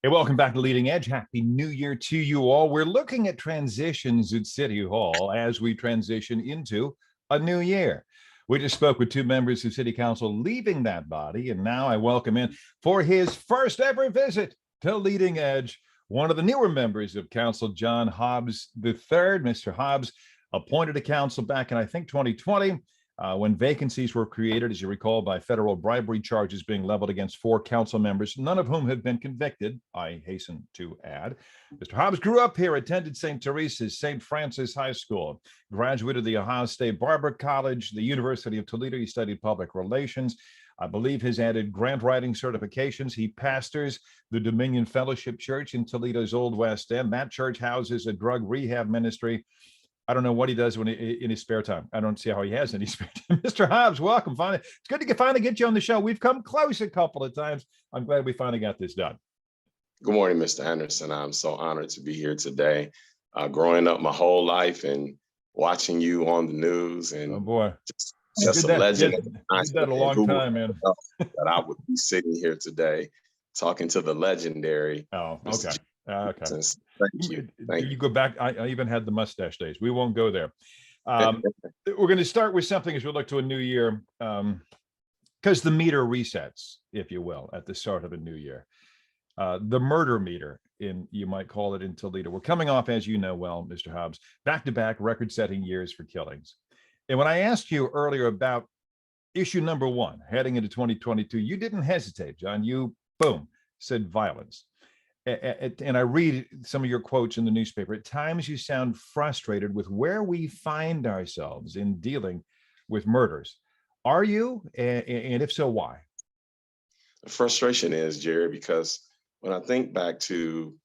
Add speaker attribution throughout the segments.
Speaker 1: Hey, welcome back to Leading Edge. Happy New Year to you all. We're looking at transitions at City Hall as we transition into a new year. We just spoke with two members of City Council leaving that body, and now I welcome in for his first ever visit to Leading Edge, one of the newer members of Council, John Hobbs III. Mr. Hobbs appointed to council back in, I think, 2020. When vacancies were created, as you recall, by federal bribery charges being leveled against 4 council members, none of whom have been convicted, I hasten to add. Mr. Hobbs grew up here, attended St. Teresa's, St. Francis High School, graduated the Ohio State Barber College, the University of Toledo. He studied public relations. I believe has added grant writing certifications. He pastors the Dominion Fellowship Church in Toledo's Old West End. That church houses a drug rehab ministry. I don't know what he does when in his spare time. I don't see how he has any spare time. Mr. Hobbs, welcome. Finally, it's good to finally get you on the show. We've come close a couple of times. I'm glad we finally got this done.
Speaker 2: Good morning, Mr. Anderson. I'm so honored to be here today. Growing up my whole life and watching you on the news, and
Speaker 1: oh boy,
Speaker 2: just a legend.
Speaker 1: Did that a long time, man.
Speaker 2: That I would be sitting here today talking to the legendary.
Speaker 1: Oh, okay. Okay.
Speaker 2: Thank you.
Speaker 1: You go back. I even had the mustache days. We won't go there. We're going to start with something as we look to a new year, because the meter resets, if you will, at the start of a new year. The murder meter, you might call it, in Toledo. We're coming off, as you know well, Mr. Hobbs, back-to-back record-setting years for killings. And when I asked you earlier about issue number 1 heading into 2022, you didn't hesitate, John. You, boom, said violence. And I read some of your quotes in the newspaper. At times you sound frustrated with where we find ourselves in dealing with murders. Are you? And if so, why?
Speaker 2: The frustration is, Jerry, because when I think back to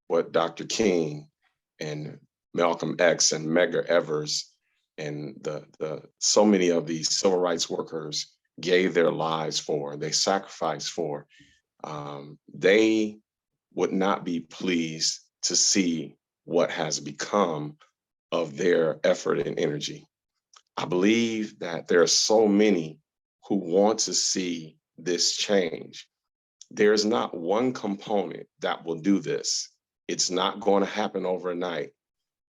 Speaker 2: what Dr. King and Malcolm X and Medgar Evers and the so many of these civil rights workers gave their lives for, they sacrificed for, they would not be pleased to see what has become of their effort and energy. I believe that there are so many who want to see this change. There's not one component that will do this. It's not going to happen overnight,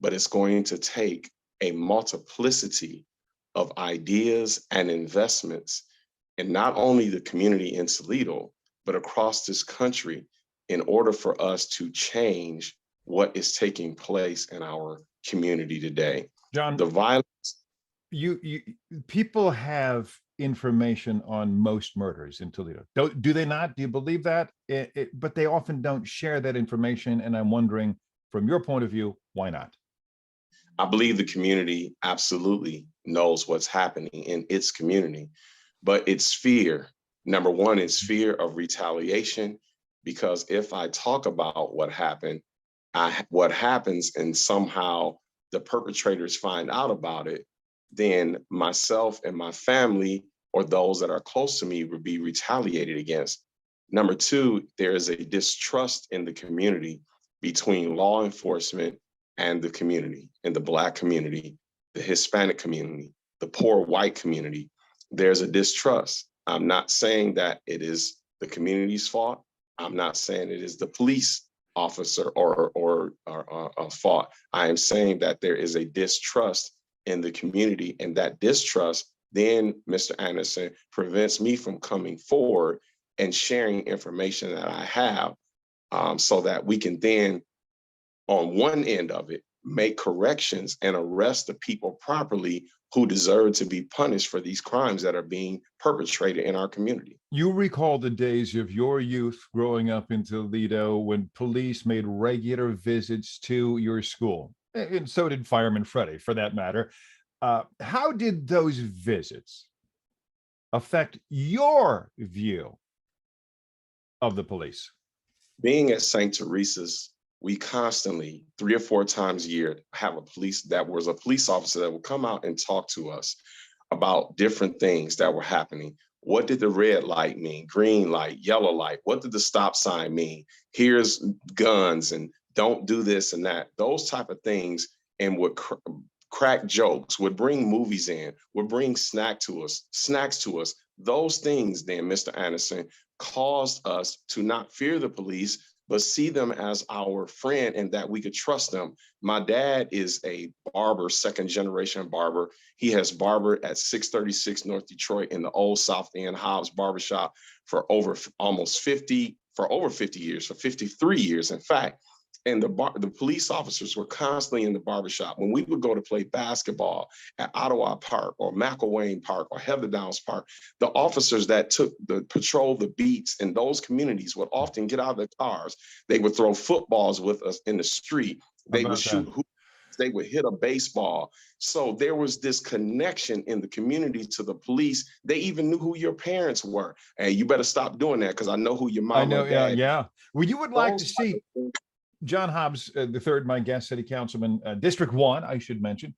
Speaker 2: but it's going to take a multiplicity of ideas and investments in not only the community in Toledo, but across this country, in order for us to change what is taking place in our community today.
Speaker 1: John,
Speaker 2: the violence.
Speaker 1: People have information on most murders in Toledo. Do they not? Do you believe that? But they often don't share that information. And I'm wondering, from your point of view, why not?
Speaker 2: I believe the community absolutely knows what's happening in its community, but it's fear. Number one is fear of retaliation, because if I talk about what happened, what happens, and somehow the perpetrators find out about it, then myself and my family or those that are close to me would be retaliated against. Number two, there is a distrust in the community between law enforcement and the community, in the Black community, the Hispanic community, the poor white community. There's a distrust. I'm not saying that it is the community's fault. I'm not saying it is the police officer or fault. I am saying that there is a distrust in the community, and that distrust then, Mr. Anderson, prevents me from coming forward and sharing information that I have, so that we can then, on one end of it, make corrections and arrest the people properly who deserve to be punished for these crimes that are being perpetrated in our community.
Speaker 1: You recall the days of your youth growing up in Toledo when police made regular visits to your school, and so did Fireman Freddie, for that matter. How did those visits affect your view of the police?
Speaker 2: Being at St. Teresa's, we constantly, 3 or 4 times a year, have a police officer that would come out and talk to us about different things that were happening. What did the red light mean? Green light, yellow light? What did the stop sign mean? Here's guns and don't do this and that. Those type of things, and would crack jokes, would bring movies in, would bring snacks to us. Those things then, Mr. Anderson, caused us to not fear the police, but see them as our friend and that we could trust them. My dad is a barber, second generation barber. He has barbered at 636 North Detroit in the old South End Hobbs barbershop for over 50 years, for 53 years, in fact. And the police officers were constantly in the barbershop. When we would go to play basketball at Ottawa Park or McElwain Park or Heather Downs Park, the officers that took the patrol the beats in those communities would often get out of their cars. They would throw footballs with us in the street. They would shoot hoops. They would hit a baseball. So there was this connection in the community to the police. They even knew who your parents were. Hey, you better stop doing that because I know who your mom.
Speaker 1: I know.
Speaker 2: And dad.
Speaker 1: Yeah. Well, you would like to see John Hobbs, the third, my guest, city councilman, District 1, I should mention.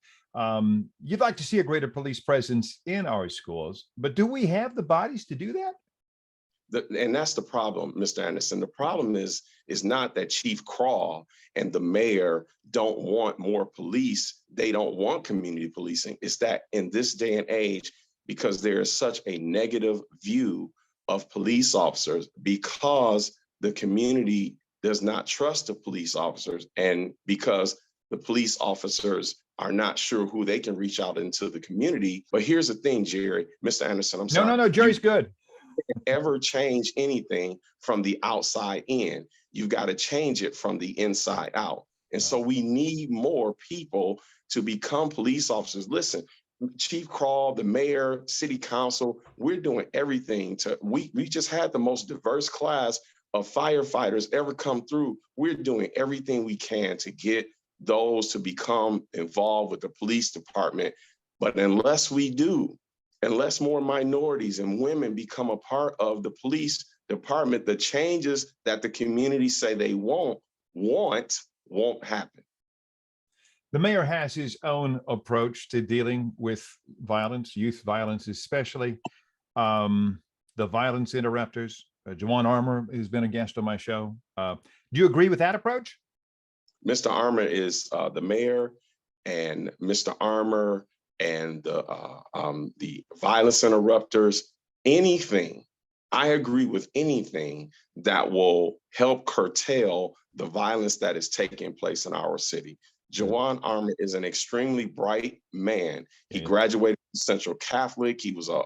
Speaker 1: You'd like to see a greater police presence in our schools, but do we have the bodies to do that?
Speaker 2: And that's the problem, Mr. Anderson. The problem is not that Chief Crawl and the mayor don't want more police. They don't want community policing. It's that in this day and age, because there is such a negative view of police officers, because the community does not trust the police officers, and because the police officers are not sure who they can reach out into the community. But here's the thing, Jerry, Mr. Anderson, I'm sorry.
Speaker 1: No, Jerry's good.
Speaker 2: Ever change anything from the outside in, you've got to change it from the inside out. And so we need more people to become police officers. Listen, Chief Crawl, the mayor, city council, we're doing everything we just had the most diverse class of firefighters ever come through. We're doing everything we can to get those to become involved with the police department. But unless we do, unless more minorities and women become a part of the police department, the changes that the community say they won't happen.
Speaker 1: The mayor has his own approach to dealing with violence, youth violence especially. The violence interrupters. Jawan Armour has been a guest on my show. Do you agree with that approach?
Speaker 2: Mr. Armour is the mayor, and Mr. Armour and the violence interrupters, anything, I agree with anything that will help curtail the violence that is taking place in our city. Jawan Armour is an extremely bright man. He graduated from Central Catholic. He was a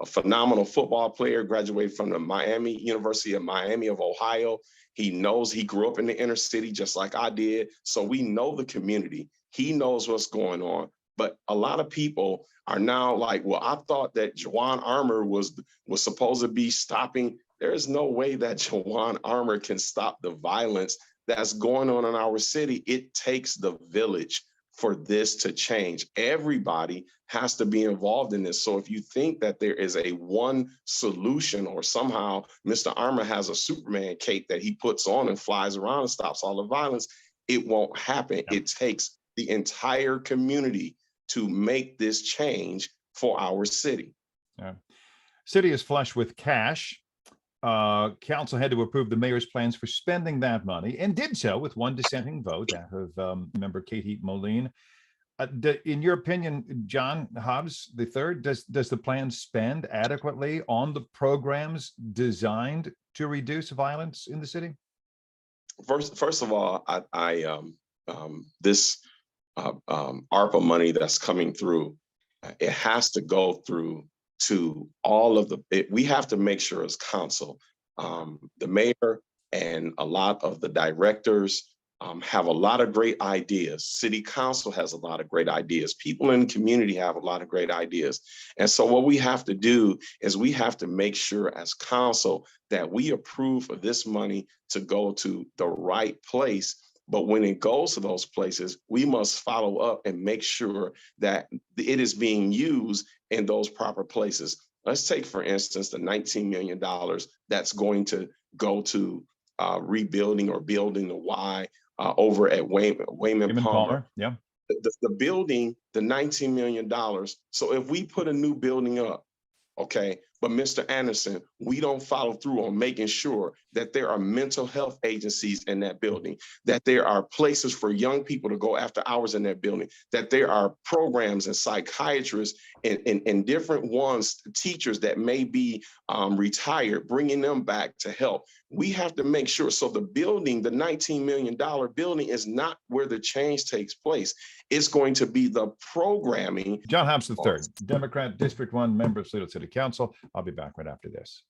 Speaker 2: phenomenal football player, graduated from the University of Miami of Ohio. He grew up in the inner city just like I did. So we know the community. He knows what's going on. But a lot of people are now like, well, I thought that Jawan Armour was supposed to be stopping. There is no way that Jawan Armour can stop the violence that's going on in our city. It takes the village for this to change. Everybody has to be involved in this. So if you think that there is a one solution, or somehow Mr. Armour has a Superman cape that he puts on and flies around and stops all the violence, it won't happen. Yeah. It takes the entire community to make this change for our city. Yeah.
Speaker 1: City is flush with cash. Council had to approve the mayor's plans for spending that money, and did so with one dissenting vote, that of member Katie Moline. In your opinion, John Hobbs III, does the plan spend adequately on the programs designed to reduce violence in the city?
Speaker 2: First of all, this ARPA money that's coming through, it has to go through to all of we have to make sure as council, the mayor and a lot of the directors have a lot of great ideas. City council has a lot of great ideas. People in the community have a lot of great ideas. And so what we have to do is we have to make sure as council that we approve for this money to go to the right place. But when it goes to those places, we must follow up and make sure that it is being used in those proper places. Let's take, for instance, the $19 million that's going to go to rebuilding or building the Y over at Wayman Palmer.
Speaker 1: Yeah.
Speaker 2: The building, the $19 million. So if we put a new building up, okay, But Mr. Anderson, we don't follow through on making sure that there are mental health agencies in that building, that there are places for young people to go after hours in that building, that there are programs and psychiatrists and different ones, teachers that may be retired, bringing them back to help. We have to make sure. So the building, the $19 million building, is not where the change takes place. It's going to be the programming.
Speaker 1: John Hobbs III, Democrat, District 1, member of Toledo City Council. I'll be back right after this.